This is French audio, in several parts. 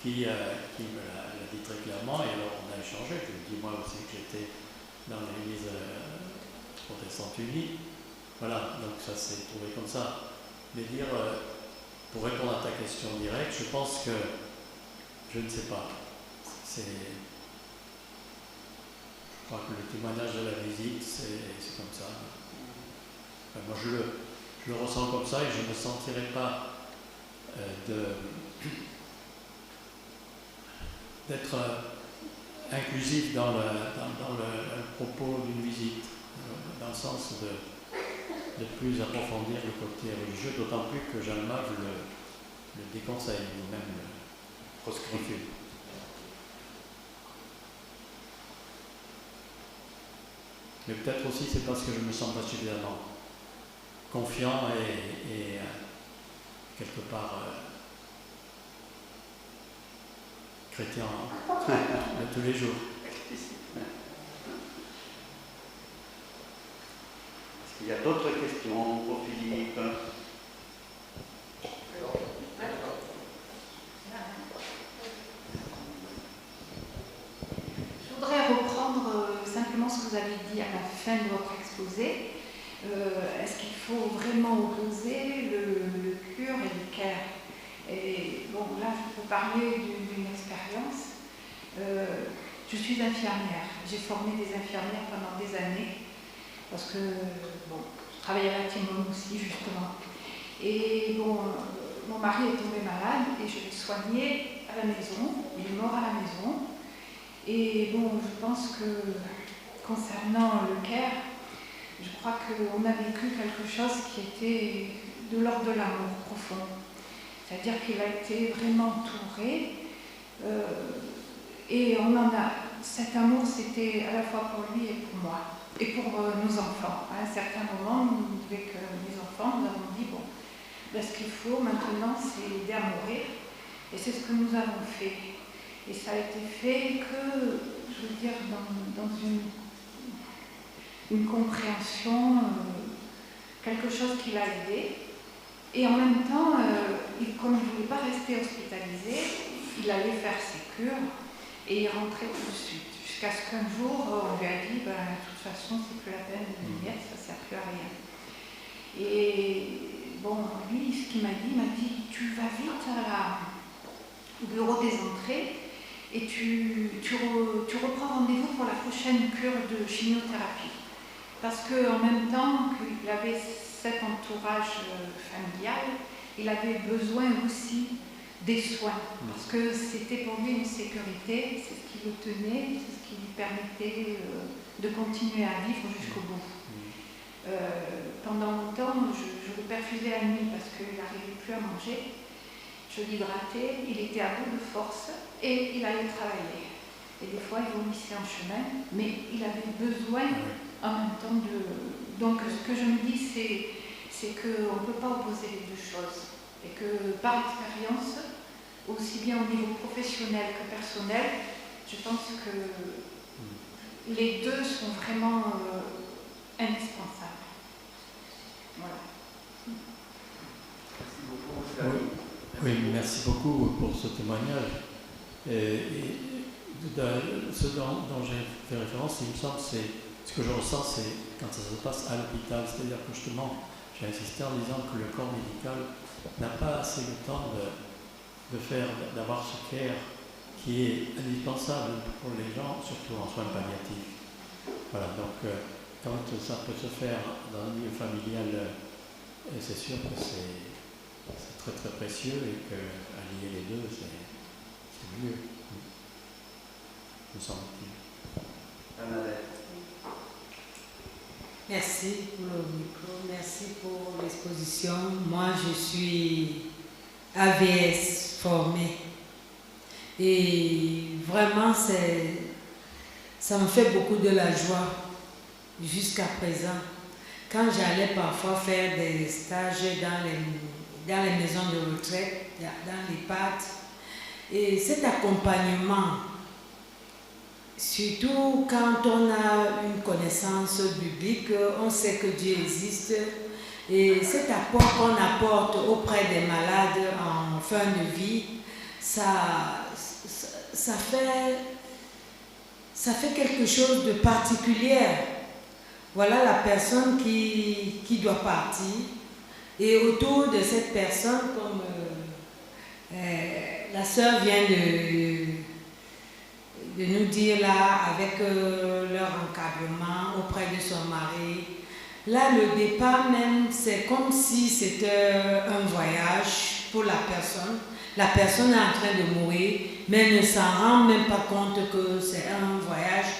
qui me l'a dit très clairement, et alors on a échangé. Je lui ai dit moi aussi que j'étais dans l'église protestante unie. Voilà, donc ça s'est trouvé comme ça. Mais dire, pour répondre à ta question directe, je pense que je ne sais pas. Je crois que le témoignage de la visite, c'est comme ça. Enfin, moi, je le ressens comme ça et je ne me sentirais pas d'être inclusif dans le propos d'une visite, dans le sens de plus approfondir le côté religieux, d'autant plus que Jeanne Mave le déconseille, ou même le proscrit. Mais peut-être aussi c'est parce que je ne me sens pas suffisamment confiant et quelque part chrétien de tous les jours. Est-ce qu'il y a d'autres questions pour Philippe? Je voudrais reprendre simplement ce que vous avez dit à la fin de votre exposé. Est-ce qu'il faut vraiment opposer le cure et le care? Et bon, là, je peux parler d'une expérience. Je suis infirmière. J'ai formé des infirmières pendant des années parce que, bon, je travaillais à la Timone aussi, justement. Et bon, mon mari est tombé malade et je l'ai soigné à la maison. Il est mort à la maison. Et bon, je pense que concernant le care, je crois qu'on a vécu quelque chose qui était de l'ordre de l'amour profond. C'est-à-dire qu'il a été vraiment entouré et on en a. Cet amour, c'était à la fois pour lui et pour moi et pour nos enfants. À un certain moment, avec mes enfants, nous avons dit bon, ben, ce qu'il faut maintenant, c'est aider à mourir. Et c'est ce que nous avons fait. Et ça a été fait que, je veux dire, dans une compréhension, quelque chose qui l'a aidé. Et en même temps, comme il ne voulait pas rester hospitalisé, il allait faire ses cures et il rentrait tout de suite. Jusqu'à ce qu'un jour, on lui a dit, ben, de toute façon, c'est plus la peine de venir, ça ne sert plus à rien. Et bon, lui, ce qu'il m'a dit, tu vas vite au bureau des entrées et tu reprends rendez-vous pour la prochaine cure de chimiothérapie. Parce qu'en même temps qu'il avait cet entourage familial, il avait besoin aussi des soins. Parce que c'était pour lui une sécurité, c'est ce qui le tenait, c'est ce qui lui permettait de continuer à vivre jusqu'au bout. Pendant longtemps, je le perfusais la nuit parce qu'il n'arrivait plus à manger. Je l'hydratais, il était à bout de force et il allait travailler. Et des fois, il vomissait en chemin, mais il avait besoin en même temps de... Donc, ce que je me dis, c'est qu'on ne peut pas opposer les deux choses. Et que par expérience, aussi bien au niveau professionnel que personnel, je pense que les deux sont vraiment indispensables. Voilà. Oui, merci beaucoup pour ce témoignage. Ce dont j'ai fait référence, il me semble, c'est ce que je ressens, c'est quand ça se passe à l'hôpital. C'est-à-dire que justement, j'ai insisté en disant que le corps médical n'a pas assez le temps d'avoir ce care qui est indispensable pour les gens, surtout en soins palliatifs. Voilà, donc quand ça peut se faire dans un milieu familial, c'est sûr que c'est très très précieux et qu'allier les deux, c'est mieux, me semble-t-il. Merci pour le micro, merci pour l'exposition. Moi, je suis AVS formée et vraiment, ça me fait beaucoup de la joie jusqu'à présent. Quand j'allais parfois faire des stages dans les maisons de retraite, dans les l'EHPAD, et cet accompagnement, surtout quand on a une connaissance biblique, on sait que Dieu existe, et cet apport qu'on apporte auprès des malades en fin de vie, ça fait quelque chose de particulier. Voilà la personne qui doit partir. Et autour de cette personne, comme la sœur vient de nous dire là, avec leur encadrement auprès de son mari, là, le départ même, c'est comme si c'était un voyage pour la personne. La personne est en train de mourir, mais ne s'en rend même pas compte que c'est un voyage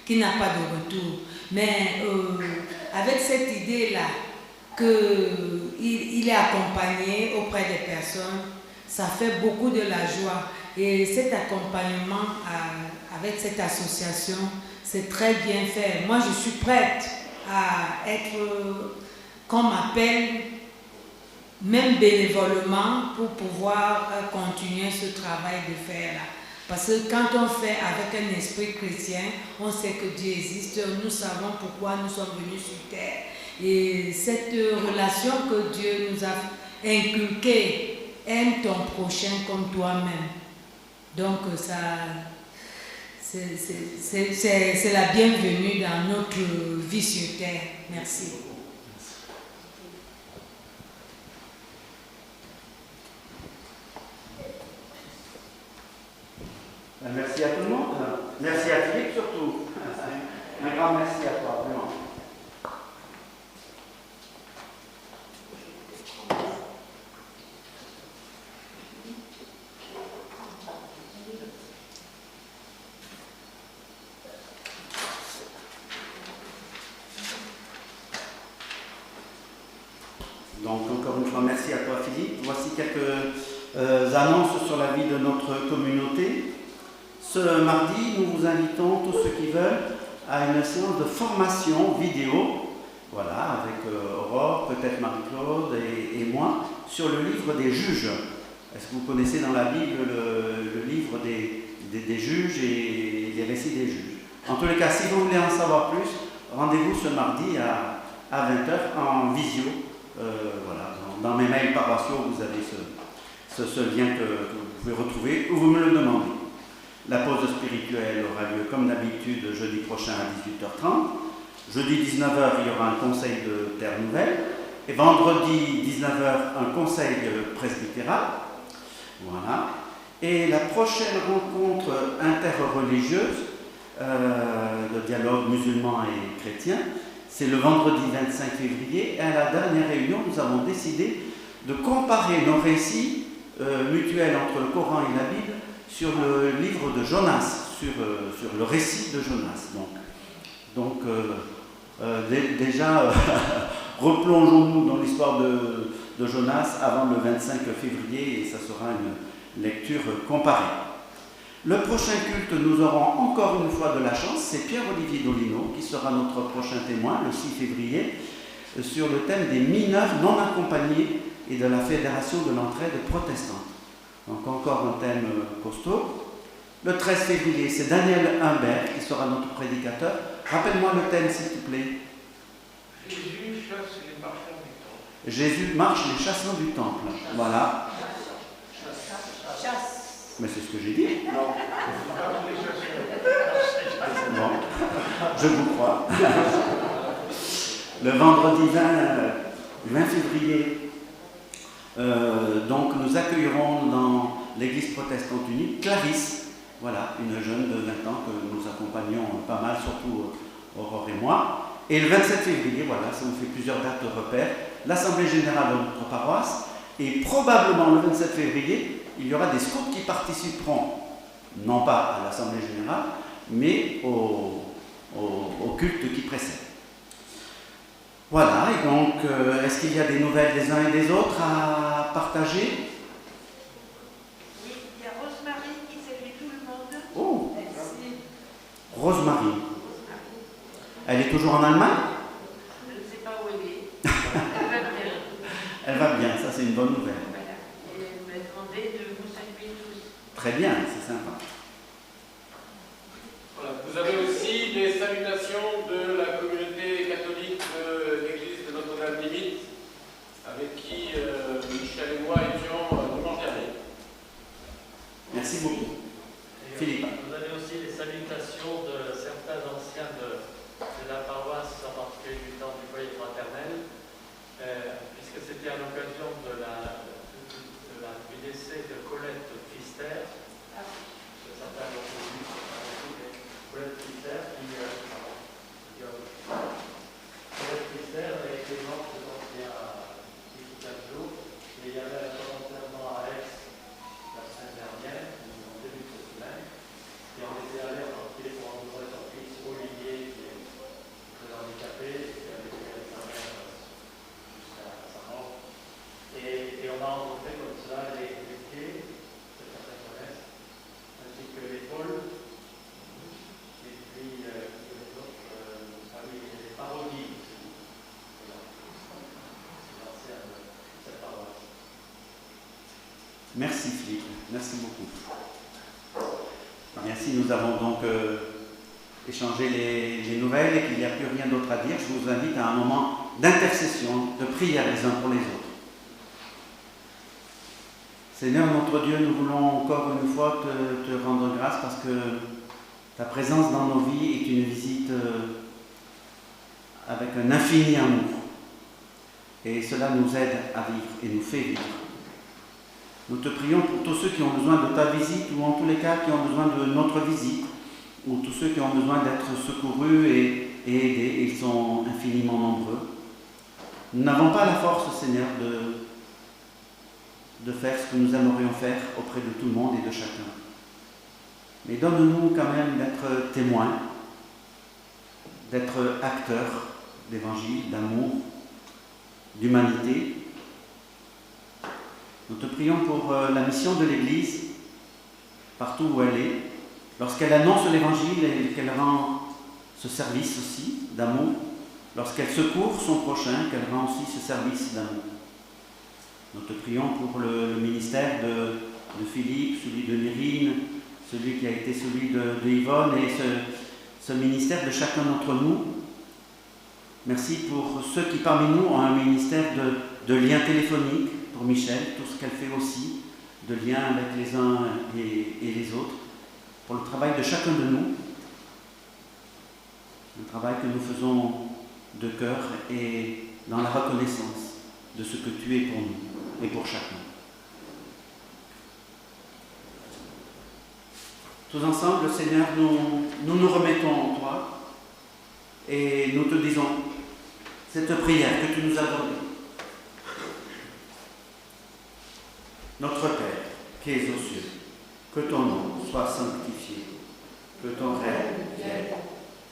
qui n'a pas de retour. Mais avec cette idée-là, qu'il est accompagné auprès des personnes, ça fait beaucoup de la joie. Et cet accompagnement avec cette association, c'est très bien fait. Moi, je suis prête à être, qu'on m'appelle, même bénévolement, pour pouvoir continuer ce travail de faire là. Parce que quand on fait avec un esprit chrétien, on sait que Dieu existe, nous savons pourquoi nous sommes venus sur terre. Et cette relation que Dieu nous a inculquée, aime ton prochain comme toi-même. Donc ça, c'est la bienvenue dans notre vie sur terre. Merci. Merci à tout le monde. Merci à Philippe surtout. Un grand merci à toi, vraiment. Donc encore une fois, merci à toi Philippe. Voici quelques annonces sur la vie de notre communauté. Ce mardi, nous vous invitons, tous ceux qui veulent, à une séance de formation vidéo, voilà, avec Aurore, peut-être Marie-Claude et moi, sur le livre des juges. Est-ce que vous connaissez dans la Bible le livre des juges et les récits des juges? En tous les cas, si vous voulez en savoir plus, rendez-vous ce mardi à 20h en visio. Voilà, dans mes mails paroissiaux, vous avez ce lien que vous pouvez retrouver ou vous me le demandez. La pause spirituelle aura lieu comme d'habitude jeudi prochain à 18h30. Jeudi 19h, il y aura un conseil de Terre Nouvelle. Et vendredi 19h, un conseil presbytéral. Voilà. Et la prochaine rencontre interreligieuse de dialogue musulman et chrétien, c'est le vendredi 25 février. Et à la dernière réunion, nous avons décidé de comparer nos récits mutuels entre le Coran et la Bible sur le livre de Jonas, sur le récit de Jonas. Donc déjà, replongeons-nous dans l'histoire de Jonas avant le 25 février et ça sera une lecture comparée. Le prochain culte, nous aurons encore une fois de la chance, c'est Pierre-Olivier Dolino qui sera notre prochain témoin le 6 février sur le thème des mineurs non accompagnés et de la Fédération de l'entraide protestante. Donc encore un thème costaud. Le 13 février, c'est Daniel Humbert qui sera notre prédicateur. Rappelle-moi le thème, s'il te plaît. Jésus chasse les marchands du temple. Jésus marche les chassants du temple. Voilà. Chasse. Mais c'est ce que j'ai dit. Non, pas tous les chasseurs. Bon, je vous crois. Le vendredi 20 février, donc nous accueillerons dans l'église protestante unique Clarisse, voilà, une jeune de 20 ans que nous accompagnons pas mal, surtout Aurore et moi. Et le 27 février, voilà, ça nous fait plusieurs dates de repère, l'assemblée générale de notre paroisse, et probablement le 27 février, il y aura des scouts qui participeront, non pas à l'assemblée générale, mais au culte qui précède. Voilà, et donc, est-ce qu'il y a des nouvelles des uns et des autres à partager? Oui, il y a Rosemary qui salue tout le monde. Oh, Merci. Rosemary. Elle est toujours en Allemagne? Je ne sais pas où elle est. Elle va bien. Elle va bien, ça c'est une bonne nouvelle. Voilà. Et elle m'a demandé de vous saluer tous. Très bien, c'est sympa. Voilà. Vous avez aussi les salutations de la communauté catholique de l'église de Notre-Dame-Limite, avec qui Michel et moi étions dimanche dernier. Merci beaucoup. Et Philippe. vous avez aussi les salutations de certains anciens de la paroisse, en particulier du temps du foyer fraternel, puisque c'était à l'occasion du décès de Colette Pfister. Certains l'ont connu, Colette Pfister, Colette Pfister a été morte il y a 4 jours, et il y avait un enterrement à Aix la semaine dernière, en début de cette semaine, et on était allé en particulier pour rencontrer son fils Olivier, qui est très handicapé, qui a vécu avec sa mère jusqu'à sa mort. Et on a rencontré comme cela les pieds, que certains connaissent, ainsi que l'épaule, et puis les autres, les parodies. C'est l'ancien de cette paroisse. Merci Philippe, merci beaucoup. Bien, si nous avons donc échangé les nouvelles et qu'il n'y a plus rien d'autre à dire, je vous invite à un moment d'intercession, de prière les uns pour les autres. Seigneur notre Dieu, nous voulons encore une fois te rendre grâce parce que ta présence dans nos vies est une visite avec un infini amour. Et cela nous aide à vivre et nous fait vivre. Nous te prions pour tous ceux qui ont besoin de ta visite ou en tous les cas qui ont besoin de notre visite ou tous ceux qui ont besoin d'être secourus et aidés. Ils sont infiniment nombreux. Nous n'avons pas la force, Seigneur, de faire ce que nous aimerions faire auprès de tout le monde et de chacun. Mais donne-nous quand même d'être témoins, d'être acteurs d'évangile, d'amour, d'humanité. Nous te prions pour la mission de l'Église, partout où elle est, lorsqu'elle annonce l'Évangile et qu'elle rend ce service aussi d'amour, lorsqu'elle secourt son prochain, qu'elle rend aussi ce service d'amour. Nous te prions pour le ministère de Philippe, celui de Myrine, celui qui a été celui de Yvonne et ce ministère de chacun d'entre nous. Merci pour ceux qui parmi nous ont un ministère de lien téléphonique, pour Michel, tout ce qu'elle fait aussi, de lien avec les uns et les autres, pour le travail de chacun de nous, le travail que nous faisons de cœur et dans la reconnaissance de ce que tu es pour nous et pour chacun. Tous ensemble, Seigneur, nous remettons en toi et nous te disons cette prière que tu nous as donnée. Notre Père, qui es aux cieux, que ton nom soit sanctifié, que ton règne vienne,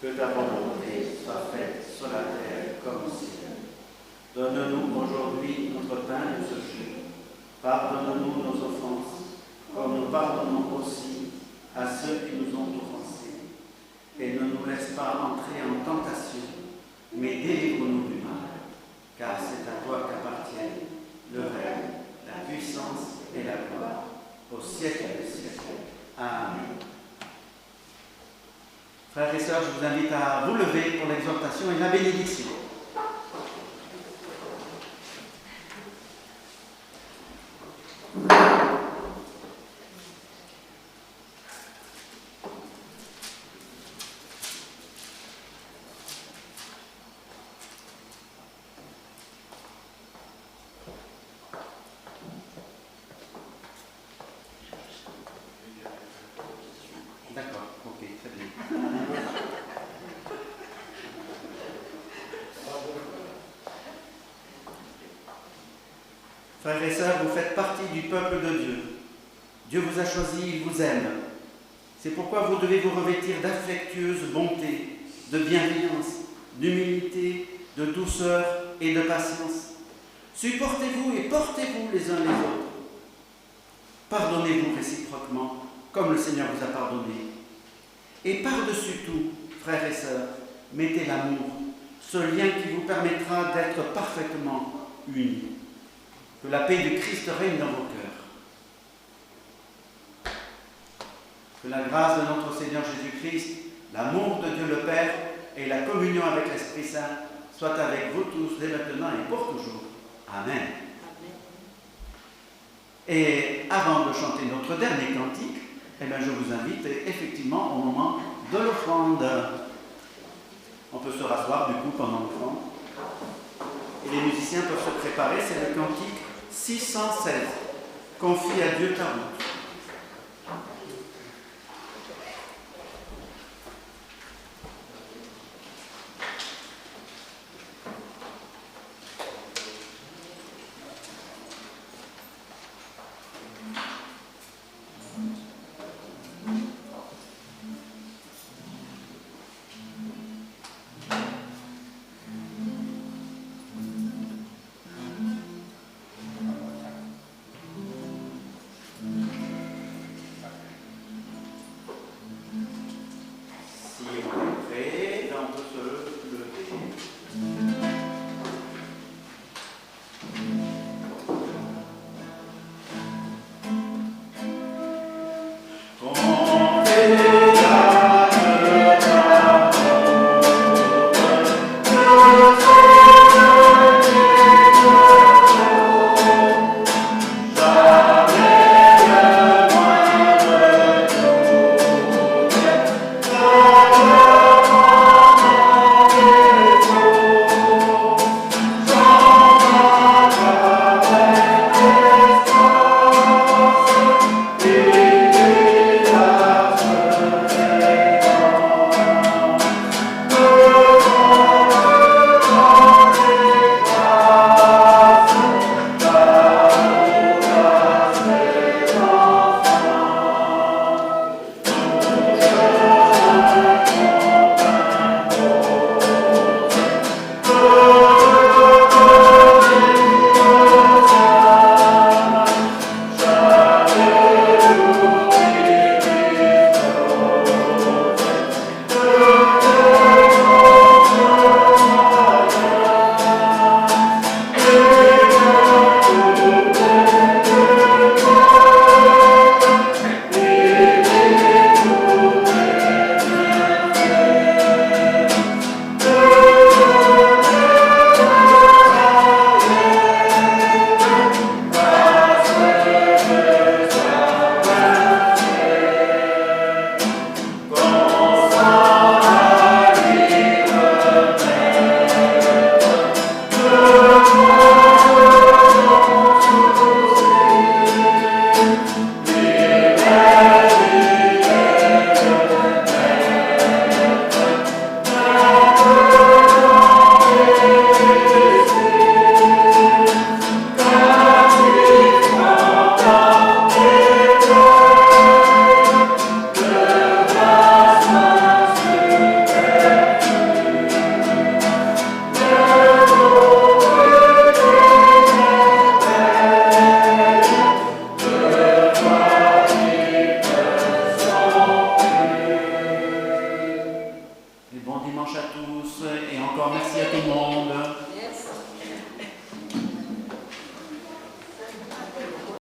que ta volonté soit faite sur la terre comme au ciel. Donne-nous aujourd'hui notre pain de ce jour. Pardonne-nous nos offenses, comme nous pardonnons aussi à ceux qui nous ont offensés. Et ne nous laisse pas entrer en tentation, mais délivre-nous du mal, car c'est à toi qu'appartiennent le règne, la puissance et la gloire, au siècle des siècles. Amen. Frères et sœurs, je vous invite à vous lever pour l'exhortation et la bénédiction. D'accord, ok, très bien. Frères et sœurs, vous faites partie du peuple de Dieu. Dieu vous a choisi, il vous aime. C'est pourquoi vous devez vous revêtir d'affectueuse bonté, de bienveillance, d'humilité, de douceur et de patience. Supportez-vous et portez-vous les uns les autres. Pardonnez-vous réciproquement, comme le Seigneur vous a pardonné. Et par-dessus tout, frères et sœurs, mettez l'amour, ce lien qui vous permettra d'être parfaitement unis. Que la paix du Christ règne dans vos cœurs. Que la grâce de notre Seigneur Jésus-Christ, l'amour de Dieu le Père et la communion avec l'Esprit Saint soient avec vous tous dès maintenant et pour toujours. Amen. Et avant de chanter notre dernier cantique, eh bien, je vous invite effectivement au moment de l'offrande. On peut se rasseoir du coup pendant l'offrande. Et les musiciens peuvent se préparer, c'est le cantique 616. Confie à Dieu ta route.